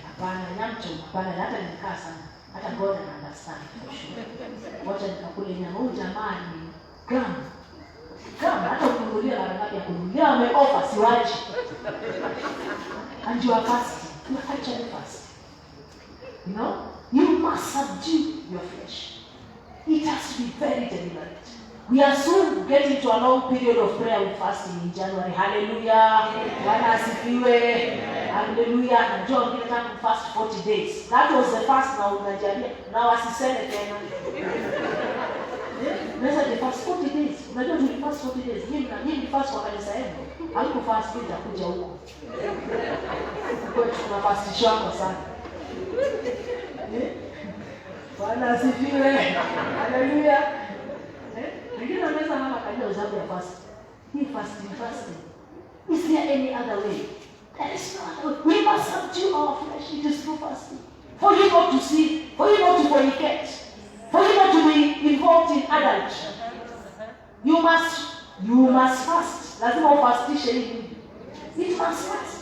Hapana, nyamcho, hapana, hata nikaa sana. Hata God can understand for sure. Wacha nikakule nyama. Huyu jamani, gram amenunulia mara ngapi ya kununulia, ameofa siwaji. And you are fasting. You are actually fasting. You know? You must subdue your flesh. It has to be very deliberate. We are soon getting to a long period of prayer with fasting in January. Hallelujah. Bwana asifiwe. Hallelujah. And John did not fast 40 days. That was the fast now unajalia. Now asiseme tena. Unaweza ni fast 40 days. Unajua ni fast 40 days. Hii fast kwa kanisa yenu. Haiko fast bila kuja huko. Kwa tuna fastisha kwa sana. Bwana asifiwe. Hallelujah. Wengine wanaweza mama kaja uzabu ya fasting. Hii fasting. Is there any other way? There is no other way. We must subdue our flesh. It is through fasting. For you not to sin, for you not to fornicate, for you not to be involved in adultery. You must fast. Lazima ufastishe hivi. It must fast.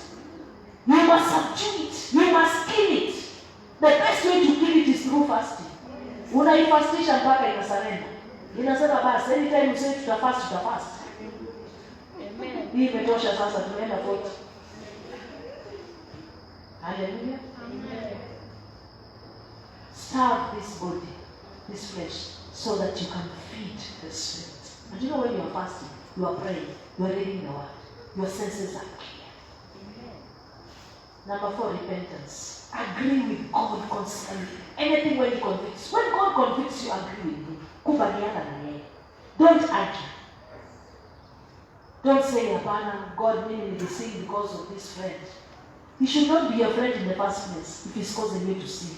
You must subdue it. You must kill it. The best way to kill it is through fasting. Unaifastisha mpaka inasarenda. Inasema basi, anytime you say tutafast. Amen. Hii imetosha sasa, tumeenda 40. Hallelujah. Amen. Starve this body, this flesh, so that you can feed the spirit. And you know when you are fasting, you are praying, you are reading the word, your senses are clear. Amen. Number 4, repentance. Agree with God constantly. Anything when He convicts. When God convicts you, agree with Him. Kubaliana na yeye. Don't argue. Don't say, Abana, God made me to sin because of this friend. He should not be your friend in the first place if He's causing you to sin.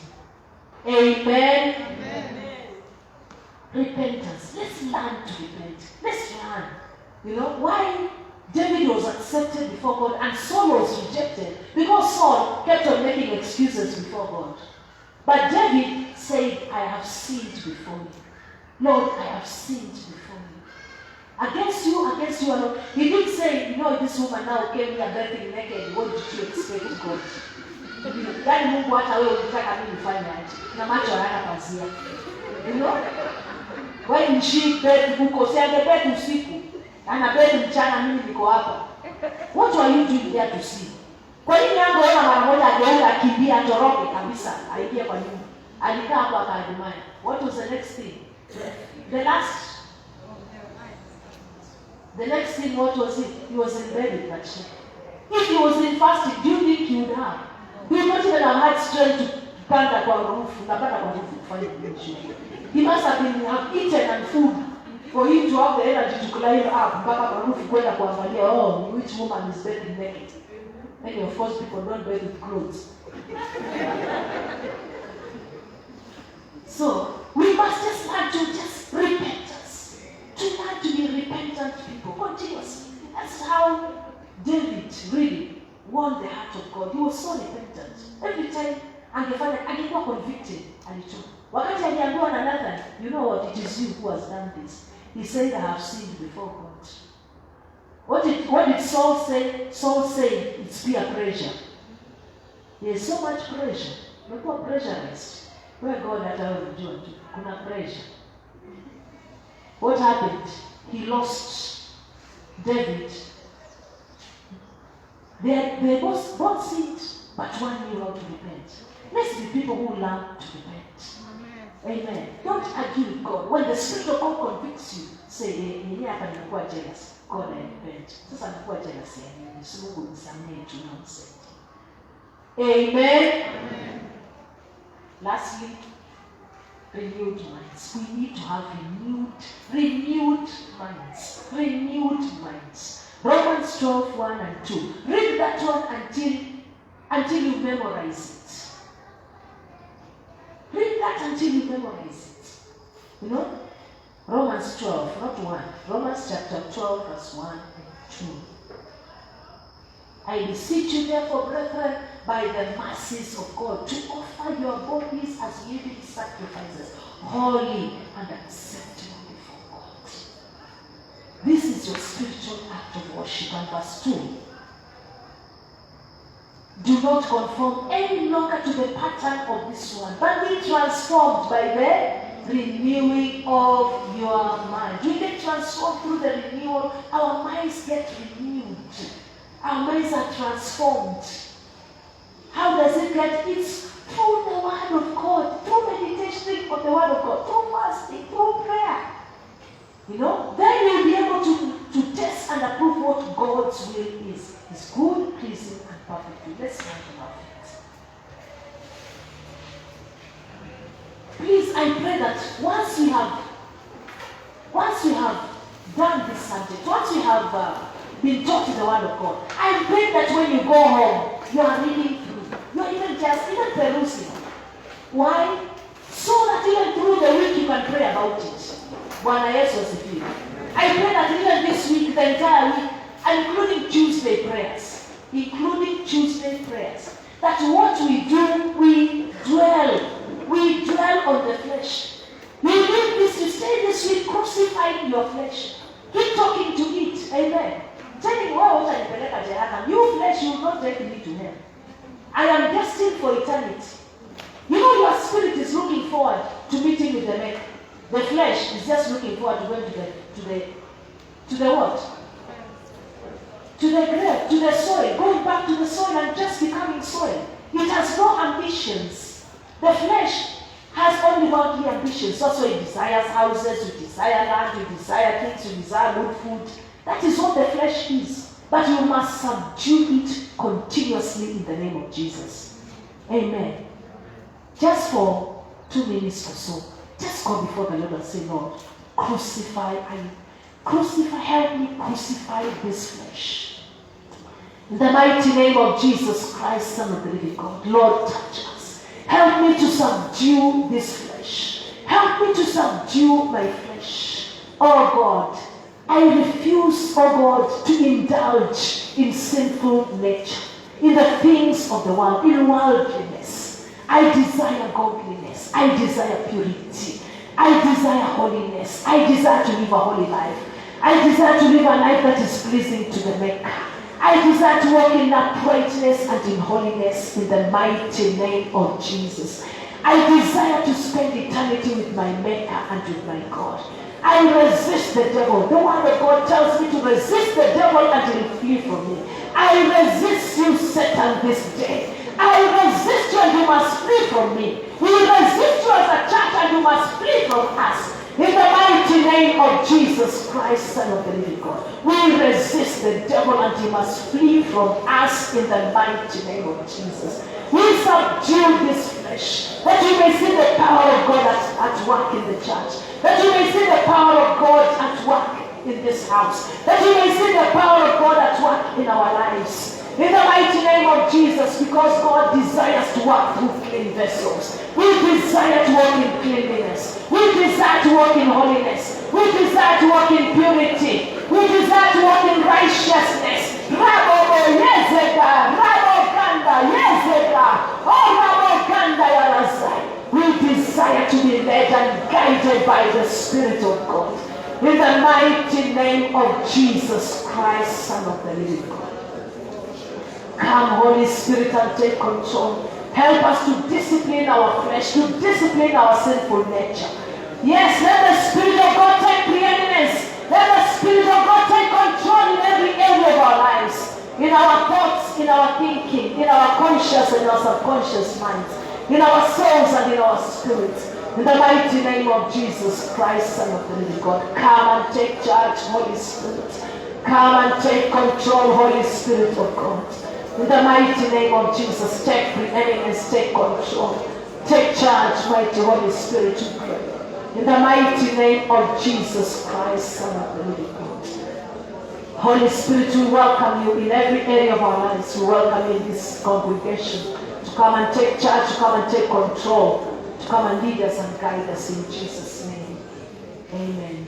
Amen. Amen. Repentance. Let's learn to repent. Let's learn. You know why David was accepted before God and Saul was rejected? Because Saul kept on making excuses before God. But David said, I have sinned before you. Lord, I have sinned before you. Against you alone. He didn't say, you know, this woman now came here bathing naked. What did you expect, God? Yaani Mungu hata wewe unataka mimi nifanye aje? Na macho hayana pazia. You know? Why did she bed huko? Si angebed usiku. Ana bed mchana, mimi niko hapa. What are you doing there to see? Kwa nini yangu ona mara moja ajeenda akimbia atoroke kabisa aingie kwa nyumba? Alikaa hapo akaadimaya. What was the next thing? The next thing, what was it? He was in bed with Bathsheba. If he was in fasting, do you think he would have? He would not even have had strength to panda kwa rufu, napanda kwa rufu kufanya kitu. He must have eaten and food for him to have the energy to climb up mpaka kwa rufu kwenda kuangalia, oh, which woman is bathing naked. And of course, people don't bathe with clothes. So, we must just learn to just repent us. To learn to be repentant people continuously. That's how David really won the heart of God. He was so repentant. Every time angekuwa convicted, alitoka. Wakati aliambiwa na Nathan, you know what, it is you who has done this. He said, I have sinned before God. What did Saul say? Saul said, it's peer pressure. There's so much pressure. Umekuwa pressurized. Where God had already done to kuna pressure. What happened? He lost David. They both sinned, but one knew how to repent. Let's be people who learn to repent. Amen. Don't argue with God. When the Spirit of God convicts you, say, "Yeye hapa nimekuwa jealous. God, I repent." Sasa nimekuwa jealous ya nini? Mungu nisamehe tu na msaidia. Amen. Amen. Lastly, renewed minds. We need to have renewed minds. Renewed minds. Romans 12, 1 and 2. Read that one until you memorize it. Read that until you memorize it. You know? Romans 12, not 1. Romans chapter 12, verse 1 and 2. I beseech you therefore, brethren, by the mercies of God, to offer your bodies as living sacrifices, holy and acceptable before God. This is your spiritual act of worship. And verse 2. Do not conform any longer to the pattern of this one, but be transformed by the renewing of your mind. We get transformed transformed through the renewal. Our minds get renewed. Our minds are transformed. How does it get? It's through the Word of God, through meditation on the Word of God, through fasting, through prayer. Then you'll be able to test and approve what God's will is. It's good, pleasing, and perfect. Let's talk about it. Please, I pray that once we have done this subject, once we have been taught in the Word of God, I pray that when you go home, you are reading through. You're even perusing. Why? So that even through the week you can pray about it. Bwana Yesu asifiwe. I pray that even this week, the entire week, including Tuesday prayers, that what we do, we dwell on the flesh. We need this to stay this week crucifying your flesh. Keep talking to it. Amen. Telling you flesh, you will not take me to hell. I am destined for eternity. Your spirit is looking forward to meeting with the Maker. The flesh is just looking forward to going to the what? To the grave, to the soil, going back to the soil and just becoming soil. It has no ambitions. The flesh has only worldly ambitions. Also, it desires houses, you desire land, you desire things, you desire good food. That is what the flesh is. But you must subdue it continuously in the name of Jesus. Amen. Just for 2 minutes or so, just go before the Lord and say, Lord, help me crucify this flesh. In the mighty name of Jesus Christ, Son of the living God, Lord, touch us. Help me to subdue this flesh. Help me to subdue my flesh. Oh God, I refuse, oh God, to indulge in sinful nature, in the things of the world, in worldliness. I desire godliness. I desire purity. I desire holiness. I desire to live a holy life. I desire to live a life that is pleasing to the Maker. I desire to walk in uprightness and in holiness in the mighty name of Jesus. I desire to spend eternity with my Maker and with my God. I resist the devil. The Word of God tells me to resist the devil and he will flee from me. I resist you, Satan, this day. I resist you and you must flee from me. We resist you as a church and you must flee from us. In the mighty name of Jesus Christ, Son of the living God. We resist the devil and he must flee from us in the mighty name of Jesus. We subdue this flesh, that you may see the power of God at work in the church. That you may see the power of God at work in this house. That you may see the power of God at work in our lives. In the mighty name of Jesus, because God desires to work through clean vessels. We desire to walk in cleanliness. We desire to walk in holiness. We desire to walk in purity. We desire to walk in righteousness. We desire to be led and guided by the Spirit of God. In the mighty name of Jesus Christ, Son of the living God. Come, Holy Spirit, and take control. Help us to discipline our flesh, to discipline our sinful nature. Yes, let the Spirit of God take preeminence. Let the Spirit of God take control in every area of our lives. In our thoughts, in our thinking, in our conscious and our subconscious minds. In our souls and in our spirits. In the mighty name of Jesus Christ, Son of the living God. Come and take charge, Holy Spirit. Come and take control, Holy Spirit of God. In the mighty name of Jesus, take preeminence, take control. Take charge, mighty Holy Spirit, we pray. In the mighty name of Jesus Christ, Son of the living God. Holy Spirit, we welcome you in every area of our lives. We welcome you in this congregation to come and take charge, to come and take control, to come and lead us and guide us in Jesus' name. Amen.